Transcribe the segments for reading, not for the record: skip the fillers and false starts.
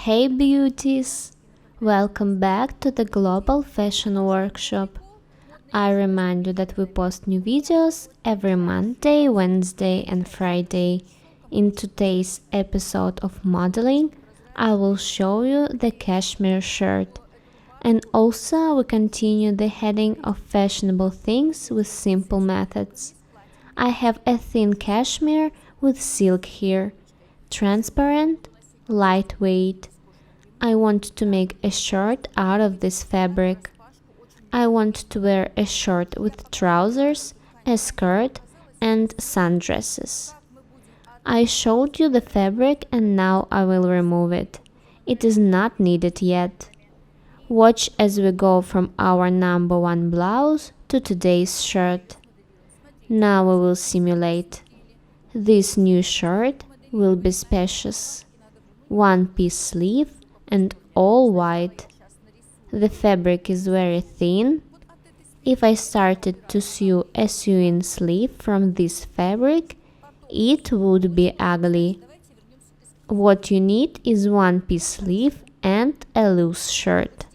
Hey beauties! Welcome back to the Global Fashion Workshop. I remind you that we post new videos every Monday, Wednesday and Friday. In today's episode of modeling, I will show you the cashmere shirt. And also we continue the heading of fashionable things with simple methods. I have a thin cashmere with silk here, transparent, lightweight. I want to make a shirt out of this fabric. I want to wear a shirt with trousers, a skirt and sundresses. I showed you the fabric and now I will remove it. It is not needed yet. Watch as we go from our number one blouse to today's shirt. Now we will simulate. This new shirt will be spacious. One-piece sleeve and all white. The fabric is very thin. If I started to sew a sewing sleeve from this fabric, it would be ugly. What you need is one-piece sleeve and a loose shirt.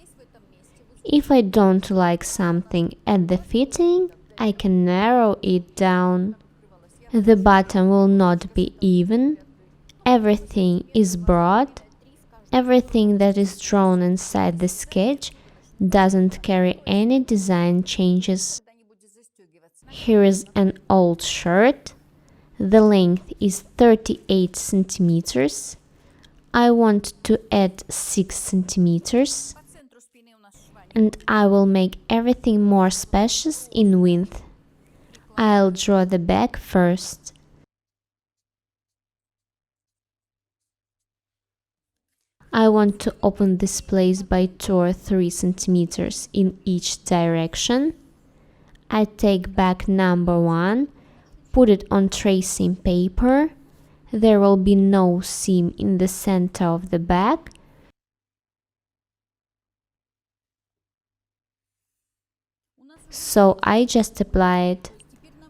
If I don't like something at the fitting, I can narrow it down. The bottom will not be even. Everything is broad. Everything that is drawn inside the sketch doesn't carry any design changes. Here is an old shirt. The length is 38 centimeters. I want to add 6 centimeters. And I will make everything more spacious in width. I'll draw the back first. I want to open this place by 2 or 3 centimeters in each direction. I take back number 1, put it on tracing paper. There will be no seam in the center of the back. So I just apply it.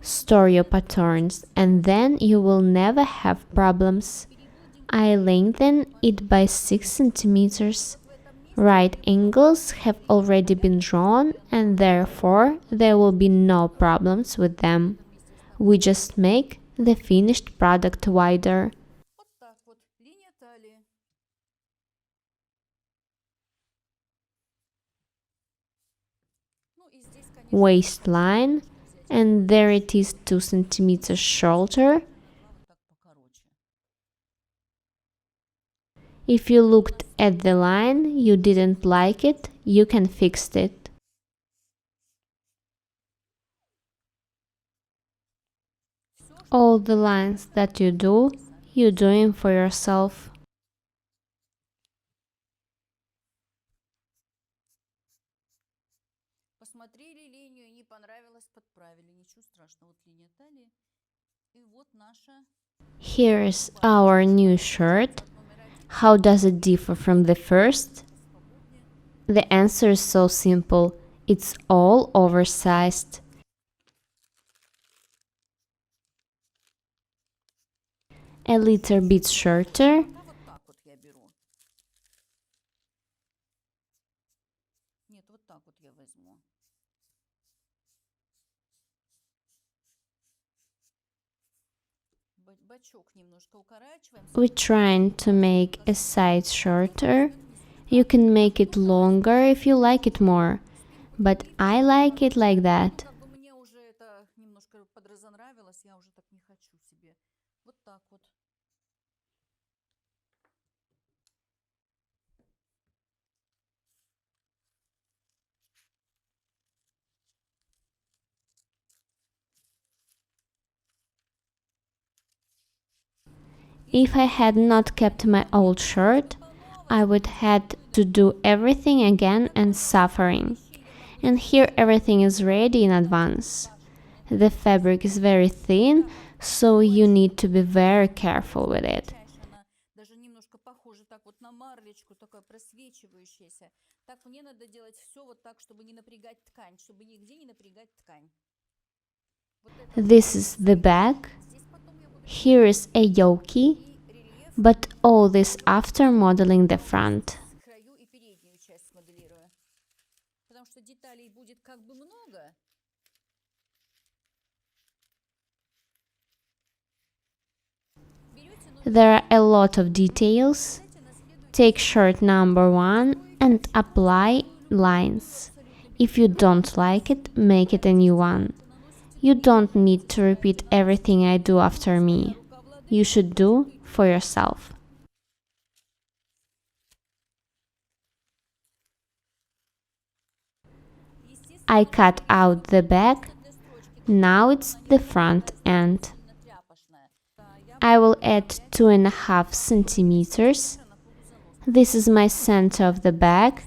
Store your patterns and then you will never have problems. I lengthen it by 6 centimeters. Right angles have already been drawn and therefore there will be no problems with them. We just make the finished product wider. Waistline, and there it is 2 centimeters shorter. If you looked at the line, you didn't like it, you can fix it. All the lines that you do, you're doing for yourself. Here is our new shirt. How does it differ from the first? The answer is so simple. It's all oversized. A little bit shorter. We're trying to make a side shorter. You can make it longer if you like it more, but I like it like that. If I had not kept my old shirt, I would had to do everything again and suffering. And here everything is ready in advance. The fabric is very thin, so you need to be very careful with it. This is the back. Here is a yoke. But all this after modeling the front. There are a lot of details. Take shirt number 1 and apply lines. If you don't like it, make it a new one. You don't need to repeat everything I do after me. You should do for yourself. I cut out the back. Now it's the front end. I will add 2.5 centimeters. This is my center of the bag.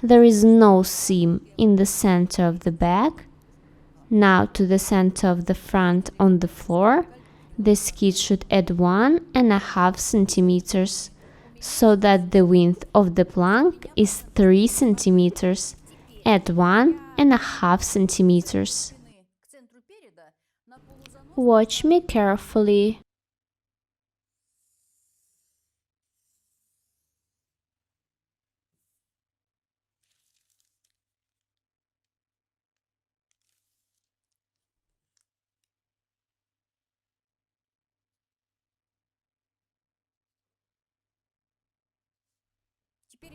There is no seam in the center of the bag. Now to the center of the front on the floor. The skid should add 1.5 centimeters, so that the width of the plank is 3 centimeters. Add 1.5 centimeters. Watch me carefully.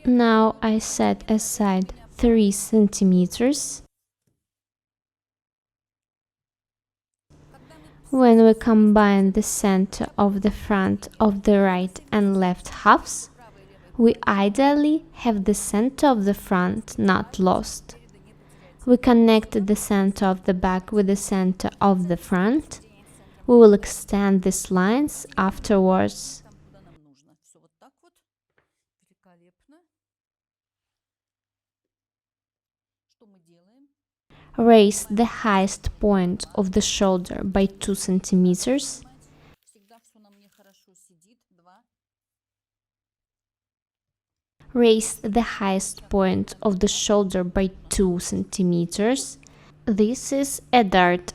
Now I set aside 3 centimeters. When we combine the center of the front of the right and left halves, we ideally have the center of the front not lost. We connect the center of the back with the center of the front. We will extend these lines afterwards. Raise the highest point of the shoulder by 2 centimeters. Raise the highest point of the shoulder by 2 centimeters. This is a dart.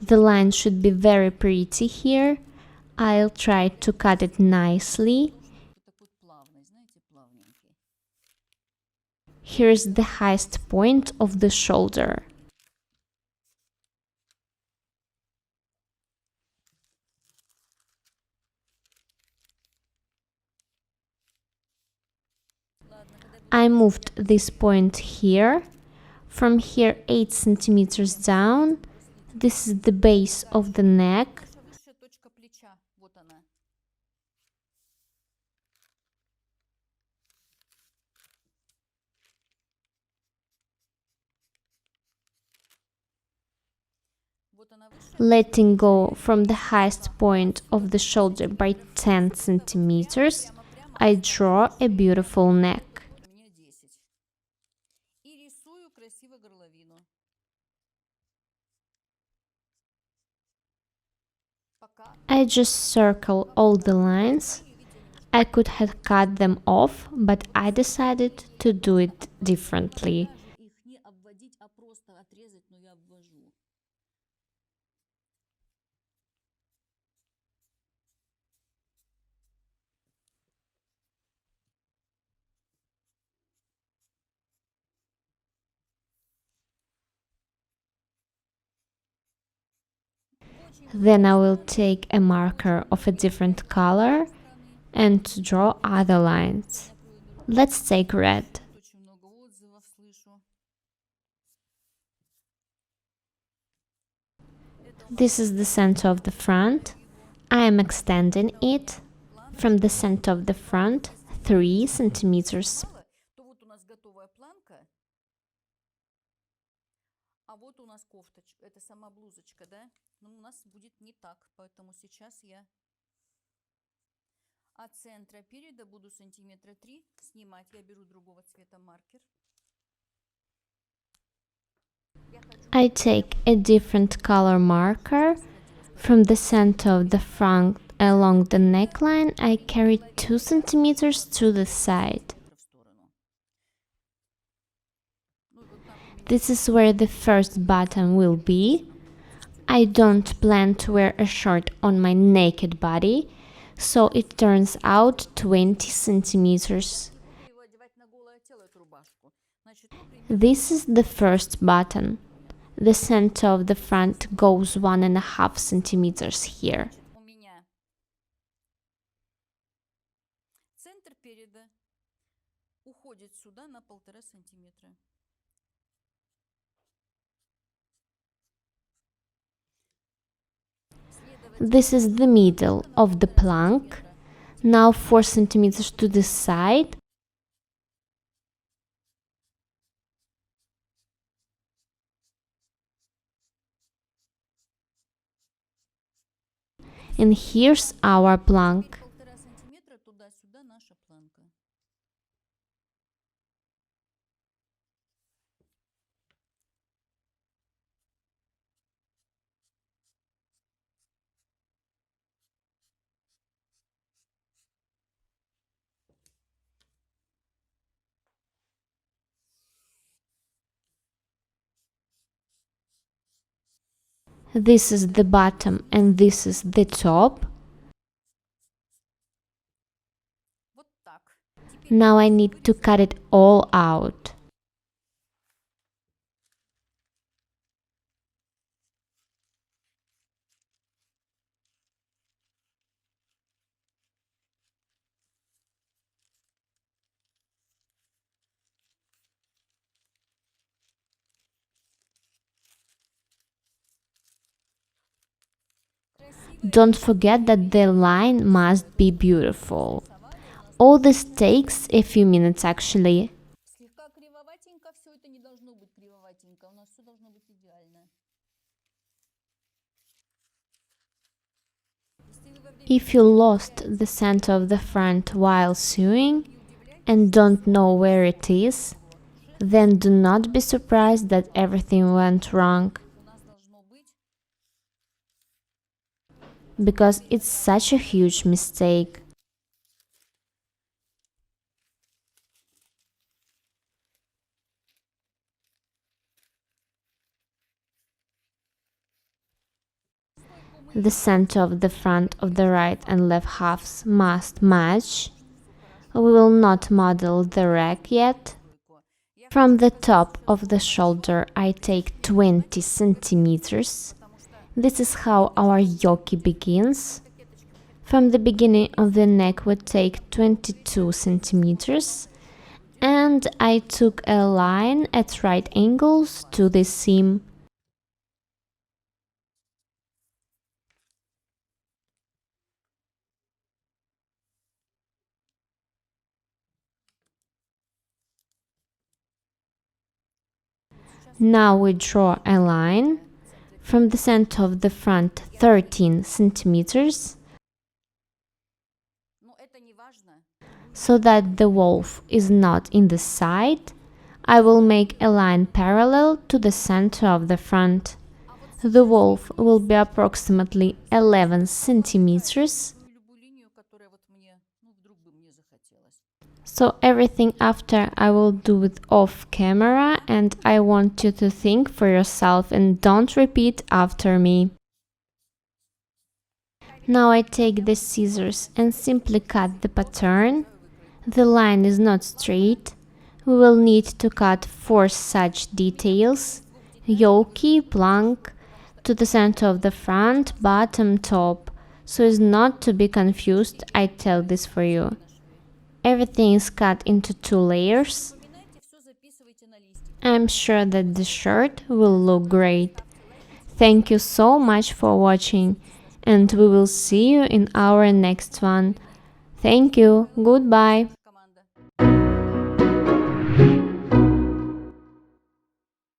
The line should be very pretty here. I'll try to cut it nicely. Here's the highest point of the shoulder. I moved this point here. From here 8 centimeters down. This is the base of the neck. Letting go from the highest point of the shoulder by 10 centimeters, I draw a beautiful neck. I just circle all the lines. I could have cut them off, but I decided to do it differently. Then I will take a marker of a different color and draw other lines. Let's take red. This is the center of the front. I am extending it from the center of the front 3 centimeters. А вот у нас кофточка, это сама блузочка, да? Но у нас будет не так, поэтому сейчас я от центра переда буду сантиметра 3 снимать. Я беру другого цвета маркер. Я хочу I take a different color marker. From the center of the front along the neckline, I carry 2 centimeters to the side. This is where the first button will be. I don't plan to wear a shirt on my naked body, so it turns out 20 centimeters. This is the first button. The center of the front goes 1.5 centimeters here. Центр переда уходит сюда на 1,5 сантиметра. This is the middle of the plank. Now 4 centimeters to the side. And here's our plank. 1,5 сантиметра туда-сюда наша планка. This is the bottom and this is the top. Вот так. Now I need to cut it all out. Don't forget that the line must be beautiful. All this takes a few minutes actually. Слегка кривоватенько, все это не должно быть кривоватенько. У нас все должно быть идеально. If you lost the center of the front while sewing and don't know where it is, then do not be surprised that everything went wrong, У нас должно быть because it's such a huge mistake. The center of the front of the right and left halves must match. We will not model the rack yet. From the top of the shoulder I take 20 centimeters. This is how our yoke begins. From the beginning of the neck we take 22 centimeters. And I took a line at right angles to the seam. Now we draw a line from the center of the front 13 centimeters, Но это не важно. so that the wolf is not in the side. I will make a line parallel to the center of the front. The wolf will be approximately 11 centimeters. Любую линию, которая вот мне, вдруг бы мне захотелось. So everything after I will do it off camera, and I want you to think for yourself and don't repeat after me. Now I take the scissors and simply cut the pattern. The line is not straight. We will need to cut 4 such details: yoke, plank, to the center of the front, bottom, top. So as not to be confused, I tell this for you. Everything is cut into 2 layers. Запоминайте, все записывайте на листик. I'm sure that the shirt will look great. Thank you so much for watching, and we will see you in our next one. Thank you. Goodbye.